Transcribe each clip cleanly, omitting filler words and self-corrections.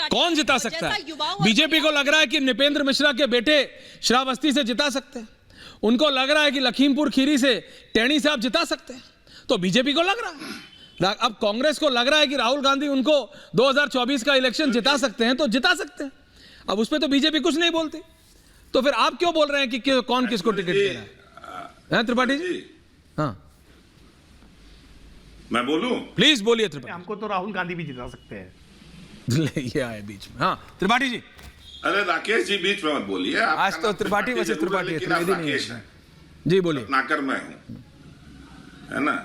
कौन जिता सकता है? बीजेपी को लग रहा है कि नृपेंद्र मिश्रा के बेटे श्रावस्ती से जिता सकते हैं, उनको लग रहा है कि लखीमपुर खीरी से टेणी से आप जिता सकते हैं, तो बीजेपी को लग रहा है। अब कांग्रेस को लग रहा है कि राहुल गांधी उनको 2024 का इलेक्शन जिता सकते हैं, तो जिता सकते हैं। अब उस पर तो बीजेपी कुछ नहीं बोलती, तो फिर आप क्यों बोल रहे हैं कि कौन किसको टिकट दे रहा है? त्रिपाठी जी, हाँ मैं बोलूं? प्लीज बोलिए त्रिपाठी। हमको तो राहुल गांधी भी जिता सकते हैं। ये आए बीच में। हाँ त्रिपाठी जी। अरे राकेश जी बीच में मत बोलिए, आज तो त्रिपाठी वैसे त्रिपाठी है, त्रिवेदी नहीं है। जी बोलिए। नाकर मैं हूं, है ना?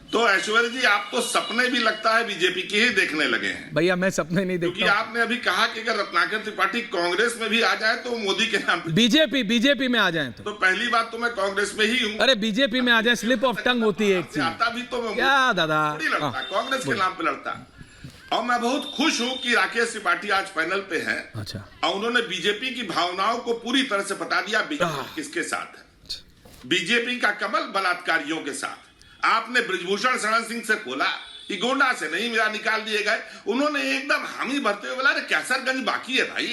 तो ऐश्वर्या जी आप तो सपने भी लगता है बीजेपी के ही देखने लगे हैं। भैया मैं सपने नहीं देखता, क्योंकि आपने अभी कहा कि अगर रत्नाकर त्रिपाठी कांग्रेस में भी आ जाए तो मोदी के नाम पे, बीजेपी में आ जाए तो पहली बात तो मैं कांग्रेस में ही हूँ। अरे बीजेपी में आ जाए, स्लिप ऑफ टंग होती है एक चीज। आता भी तो मैं क्या दादा लड़ता, कांग्रेस के नाम पे लड़ता। और मैं बहुत खुश हूँ कि राकेश त्रिपाठी आज पैनल पे हैं। अच्छा। और उन्होंने बीजेपी की भावनाओं को पूरी तरह से बता दिया बीजेपी किसके साथ है। बीजेपी का कमल बलात्कारियों के साथ। आपने ब्रिजभूषण शरण सिंह से बोला कि गोंडा से नहीं मेरा निकाल दिए गए, उन्होंने एकदम हामी भरते हुए बोला अरे कैसरगंज बाकी है भाई,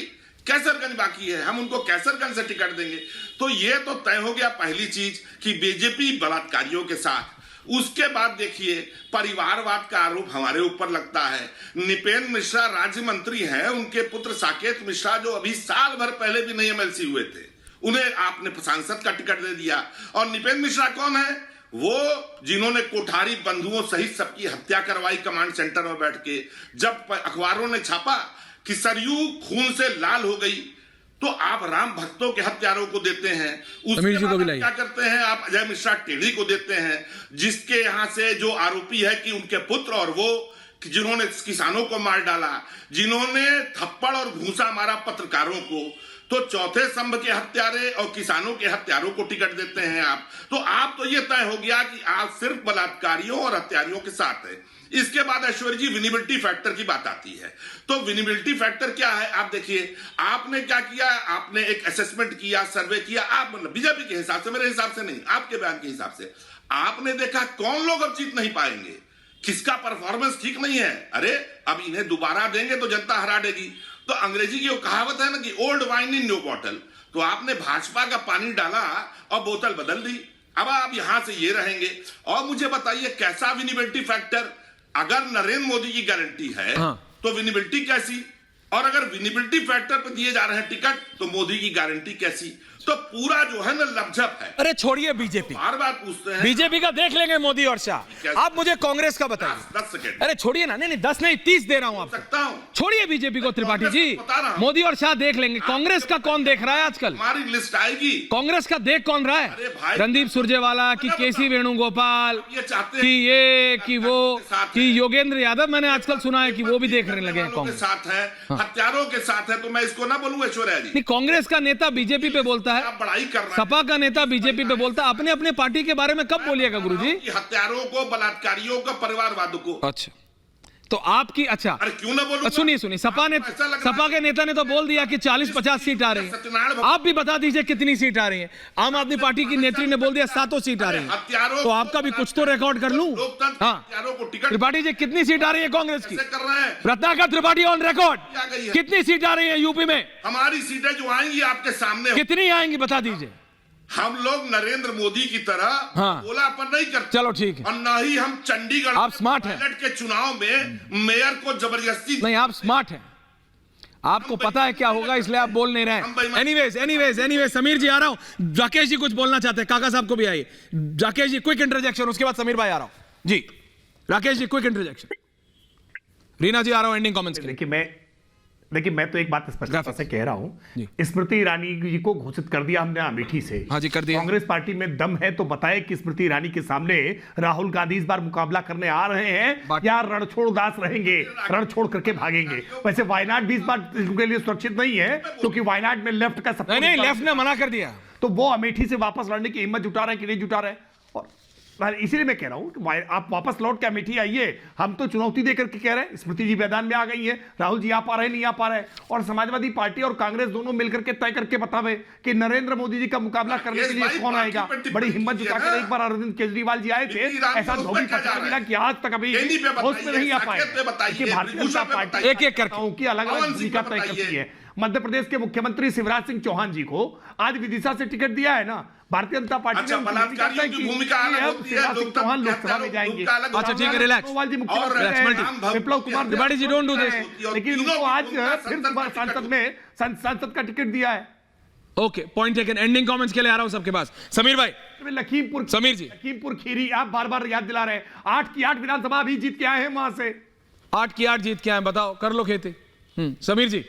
कैसरगंज बाकी है, हम उनको कैसरगंज से टिकट देंगे। तो ये तो तय हो गया पहली चीज कि बीजेपी बलात्कारियों के साथ। उसके बाद देखिए परिवारवाद का आरोप हमारे ऊपर लगता है। नृपेंद्र मिश्रा राज्य मंत्री हैं, उनके पुत्र साकेत मिश्रा जो अभी साल भर पहले भी नहीं एमएलसी हुए थे, उन्हें आपने सांसद का टिकट दे दिया। और नृपेंद्र मिश्रा कौन है? वो जिन्होंने कोठारी बंधुओं सहित सबकी हत्या करवाई कमांड सेंटर में बैठ के। जब अखबारों ने छापा कि सरयू खून से लाल हो गई, तो आप राम भक्तों के हत्यारों को देते हैं। उसके बाद क्या करते हैं? आप अजय मिश्रा टेढ़ी को देते हैं, जिसके यहां से जो आरोपी है कि उनके पुत्र और वो जिन्होंने किसानों को मार डाला, जिन्होंने थप्पड़ और घूंसा मारा पत्रकारों को, तो चौथे स्तंभ के हत्यारे और किसानों के हत्यारों को टिकट देते हैं आप। तो आप तो ये तय हो गया कि आप सिर्फ बलात्कारियों और हत्यारियों के साथ है। इसके बाद ऐश्वर्या जी विनिबिलिटी फैक्टर की बात आती है। तो विनिबिलिटी फैक्टर क्या है? आप देखिए आपने क्या किया, आपने एक असेसमेंट किया, सर्वे किया, आप मतलब बीजेपी के हिसाब से, मेरे हिसाब से नहीं, आपके बयान के हिसाब से आपने देखा कौन लोग अब जीत नहीं पाएंगे, किसका परफॉर्मेंस ठीक नहीं है। अरे अब इन्हें दोबारा देंगे तो जनता हरा देगी। तो अंग्रेजी की वो कहावत है ना कि old wine in new bottle. तो आपने भाजपा का पानी डाला और बोतल बदल दी। अब आप यहां से ये रहेंगे। और मुझे बताइए कैसा विनिबिलिटी फैक्टर? अगर नरेंद्र मोदी की गारंटी है तो विनिबिलिटी कैसी? और अगर विनिबिलिटी फैक्टर पे दिए जा रहे हैं टिकट तो मोदी की गारंटी कैसी? तो पूरा जो है ना लपझप है। अरे छोड़िए बीजेपी, बार बार पूछते हैं बीजेपी का देख लेंगे मोदी और शाह। आप मुझे कांग्रेस का बताइए। 10 सेकंड। अरे छोड़िए ना, नहीं 10 नहीं 30 दे रहा हूं आपको। छोड़िए बीजेपी को त्रिपाठी जी, मोदी और शाह देख लेंगे। कांग्रेस का कौन देख रहा है आजकल? हमारी लिस्ट आएगी। कांग्रेस का देख कौन रहा है? रणदीप सुरजेवाला की केसी वेणुगोपाल की ये कि वो कि योगेंद्र यादव, मैंने आजकल सुना है कि वो भी देखने लगे हैं कांग्रेस साथ है, हत्यारों के साथ है। तो मैं इसको ना बोलूं ऐश्वर्या जी? नहीं, कांग्रेस का नेता बीजेपी पे बोलता है, बड़ाई कर रहे हैं। सपा का नेता बीजेपी पे बोलता है। अपने अपने पार्टी के बारे में कब बोलिएगा गुरुजी? हत्यारों को, बलात्कारियों को, परिवारवाद को। अच्छा तो आपकी, अच्छा अरे क्यों ना बोलूं? सुनिए सपा के नेता ने तो बोल दिया कि 40-50 सीट आ रही है। आप भी बता दीजिए कितनी सीट आ रही है। आम आदमी पार्टी की नेत्री ने बोल दिया 7 सीट आ रही है। तो आपका भी कुछ तो रिकॉर्ड कर लूं। हाँ त्रिपाठी जी कितनी सीट आ रही है कांग्रेस की? कर रहे हैं रत्नाकर त्रिपाठी ऑन रिकॉर्ड। कितनी सीट आ रही है यूपी में? हमारी सीटें जो आएंगी आपके सामने। कितनी आएंगी बता दीजिए। हम लोग नरेंद्र मोदी की तरह बोलापन नहीं करते। चलो ठीक है। और न ही हम चंडीगढ़ आप स्मार्ट हैं के चुनाव में मेयर को जबरदस्ती नहीं, आप स्मार्ट हैं, आपको पता है क्या होगा, इसलिए आप बोल नहीं रहे। एनीवेज समीर जी आ रहा हूं। राकेश जी कुछ बोलना चाहते हैं, काका साहब को भी आइए। राकेश जी क्विक इंटरजेक्शन, उसके बाद समीर भाई आ रहा हूं जी। Rakesh ji quick interjection. रीना जी आ रहा हूं एंडिंग कमेंट्स के लिए। देखिए मैं तो एक बात स्पष्टता से कह रहा हूं, स्मृति ईरानी जी को घोषित कर दिया हमने अमेठी से। हाँ जी कर दिया। कांग्रेस पार्टी में दम है तो बताए कि स्मृति ईरानी के सामने राहुल गांधी इस बार मुकाबला करने आ रहे हैं या रणछोड़ दास रहेंगे, रणछोड़ करके भागेंगे। वैसे वायनाड भी इस बार उनके लिए सुरक्षित नहीं है, क्योंकि वायनाड में लेफ्ट का नहीं, लेफ्ट ने मना कर दिया। तो वो अमेठी से वापस लड़ने की हिम्मत जुटा रहे हैं कि नहीं जुटा रहे? और इसीलिए मैं कह रहा हूं कि आप वापस लौट के अमेठी आइए। हम तो चुनौती देकर के कह रहे हैं, स्मृति जी मैदान में आ गई है, राहुल जी आ पा रहे नहीं आ पा रहे, और समाजवादी पार्टी और कांग्रेस दोनों मिलकर के तय करके बतावे कि नरेंद्र मोदी जी का मुकाबला करने के लिए कौन आएगा। बड़ी हिम्मत जुटाकर एक बार अरविंद केजरीवाल जी आए थे, ऐसा धोबी पता मिला कि आज तक अभी होश में नहीं आ पाए कि भारतीय जनता पार्टी एक एक करके की अलग अलग भूमिका तय करती है। मध्य प्रदेश के मुख्यमंत्री शिवराज सिंह चौहान जी को आज विदिशा से टिकट दिया है ना भारतीय जनता पार्टी अच्छा, ने। बलात्कारियों की भूमिका अलग होती है, शिवराज सिंह चौहान लोकसभा में जाएंगे। अच्छा ठीक है, relax. Viplav Kumar Tripathi ji, don't do this. लेकिन उनको आज फिर सांसद का टिकट दिया है। Okay, point taken. Ending comments के लिए आ रहा हूं सबके पास। समीर भाई, समीर जी, लखीमपुर खीरी आप बार बार याद दिला रहे हैं, 8 की 8 विधानसभा अभी जीत के आए हैं वहां से। 8 की 8 जीत के आए, बताओ, कर लो खेती। समीर जी।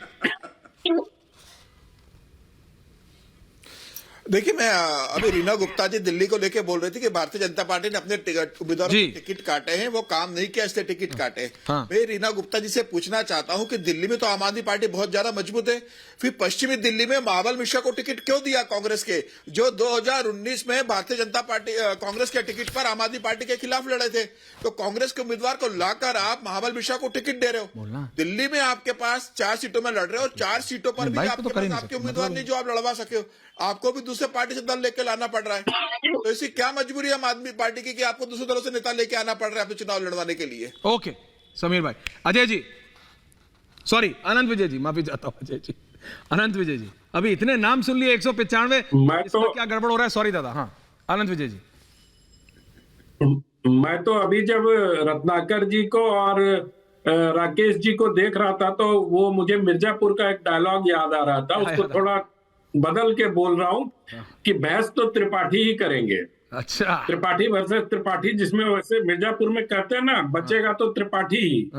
देखिए, मैं अभी रीना गुप्ता जी दिल्ली को लेके बोल रही थी कि भारतीय जनता पार्टी ने अपने उम्मीदवारों के टिकट काटे हैं, वो काम नहीं किया इसलिए टिकट काटे। हाँ। मैं रीना गुप्ता जी से पूछना चाहता हूं कि दिल्ली में तो आम आदमी पार्टी बहुत ज्यादा मजबूत है, फिर पश्चिमी दिल्ली में महाबल मिश्रा को टिकट क्यों दिया कांग्रेस के, जो 2019 में भारतीय जनता पार्टी कांग्रेस के टिकट पर आम आदमी पार्टी के खिलाफ लड़े थे। तो कांग्रेस के उम्मीदवार को लाकर आप महाबल मिश्रा को टिकट दे रहे हो। दिल्ली में आपके पास 4 सीटों में लड़ रहे हो, 4 सीटों पर भी आपके पास आपके उम्मीदवार नहीं जो आप लड़वा सके हो, आपको भी दूसरे पार्टी से दल लेके लाना पड़ रहा है। तो ऐसी क्या मजबूरी है आम आदमी पार्टी की कि आपको दूसरे दलों से नेता लेके आना पड़ रहा है अपने चुनाव लड़वाने के लिए। ओके समीर भाई। अजय जी, सॉरी अनंत विजय जी, माफी चाहता हूं अजय जी, अनंत विजय जी, अभी इतने नाम सुन लिए 195, इसमें क्या गड़बड़ हो रहा है? सॉरी दादा। हाँ अनंत विजय जी। मैं तो अभी जब रत्नाकर जी को और राकेश जी को देख रहा था तो वो मुझे मिर्जापुर का एक डायलॉग याद आ रहा था, उसको थोड़ा बदल के बोल रहा हूं कि बहस तो त्रिपाठी ही करेंगे। अच्छा, त्रिपाठी वर्सेस त्रिपाठी, जिसमें वैसे मिर्जापुर में कहते हैं ना, बचेगा तो त्रिपाठी ही।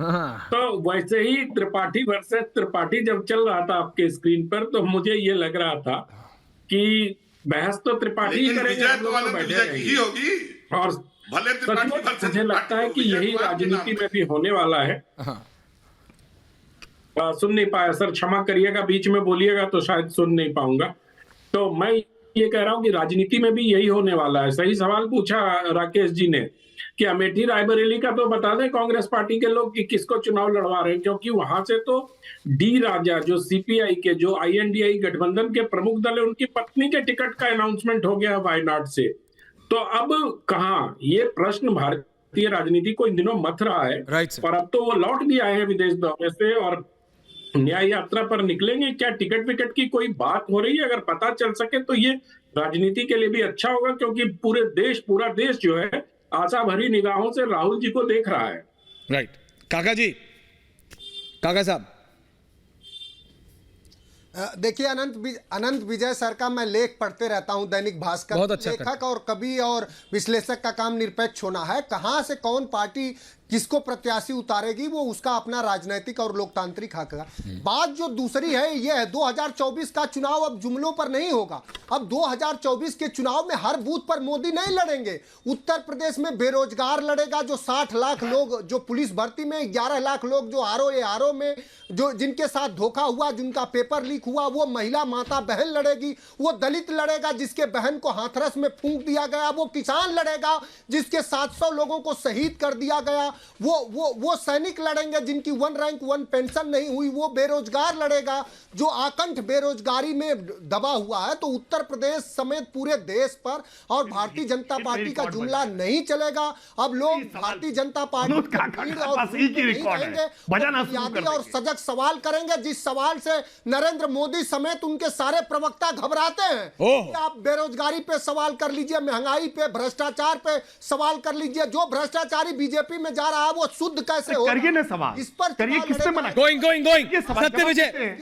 तो वैसे ही त्रिपाठी वर्सेस त्रिपाठी जब चल रहा था आपके स्क्रीन पर, तो मुझे ये लग रहा था कि बहस तो त्रिपाठी ही करेंगे, ही होगी। और सचमुच मुझे लगता है कि यही राजनीति में भी होने वाला है। सुन नहीं पाया सर, क्षमा करिएगा, बीच में बोलिएगा तो शायद सुन नहीं पाऊंगा। तो मैं ये कह रहा हूं कि राजनीति में भी यही होने वाला है। सही सवाल पूछा राकेश जी ने कि अमेठी रायबरेली का तो बता दें कांग्रेस पार्टी के लोग कि किसको चुनाव लड़वा रहे हैं, क्योंकि वहां से तो डी राजा जो सीपीआई के, जो INDI गठबंधन के प्रमुख दल है, उनकी पत्नी के टिकट का अनाउंसमेंट हो गया वायनाड से। तो अब कहाँ, ये प्रश्न भारतीय राजनीति को इन दिनों मथ रहा है। और अब तो वो लौट भी आए हैं विदेश दौरे से और न्याय यात्रा पर निकलेंगे। क्या टिकट विकट की कोई बात हो रही है? अगर पता चल सके तो ये राजनीति के लिए भी अच्छा होगा, क्योंकि पूरा देश जो है आशा भरी निगाहों से राहुल जी को देख रहा है। राइट। काका जी, काका साहब। देखिए अनंत विजय सर का मैं लेख पढ़ते रहता हूं दैनिक भास्कर। बहुत अच्छा लेखक और कवि और विश्लेषक का काम निरपेक्ष होना है। कहां से कौन पार्टी किसको प्रत्याशी उतारेगी वो उसका अपना राजनीतिक और लोकतांत्रिक हक है। बात जो दूसरी है ये है 2024 का चुनाव अब जुमलों पर नहीं होगा। अब 2024 के चुनाव में हर बूथ पर मोदी नहीं लड़ेंगे। उत्तर प्रदेश में बेरोजगार लड़ेगा, जो 60 लाख लोग जो पुलिस भर्ती में, 11 लाख लोग जो आरओ में जो जिनके साथ धोखा हुआ, जिनका पेपर लीक हुआ, वो महिला माता बहन लड़ेगी, वो दलित लड़ेगा जिसके बहन को हाथरस में फूंक दिया गया, वो किसान लड़ेगा जिसके 700 लोगों को शहीद कर दिया गया, वो सैनिक लड़ेंगे जिनकी 1 रैंक 1 पेंशन नहीं हुई, वो बेरोजगार लड़ेगा जो आकंठ बेरोजगारी में दबा हुआ है। तो उत्तर प्रदेश समेत पूरे देश पर और भारतीय जनता पार्टी का जुमला नहीं चलेगा। अब लोग भारतीय जनता पार्टी और सजग सवाल करेंगे, जिस सवाल से नरेंद्र मोदी समेत उनके सारे प्रवक्ता घबराते हैं। आप बेरोजगारी पे सवाल कर लीजिए, महंगाई पे, भ्रष्टाचार पे सवाल कर लीजिए। जो भ्रष्टाचारी बीजेपी में जा रहा है वो शुद्ध कैसे हो? करिए ना सवाल, इस पर करिए, किसने मना? गोइंग सत्य विजय।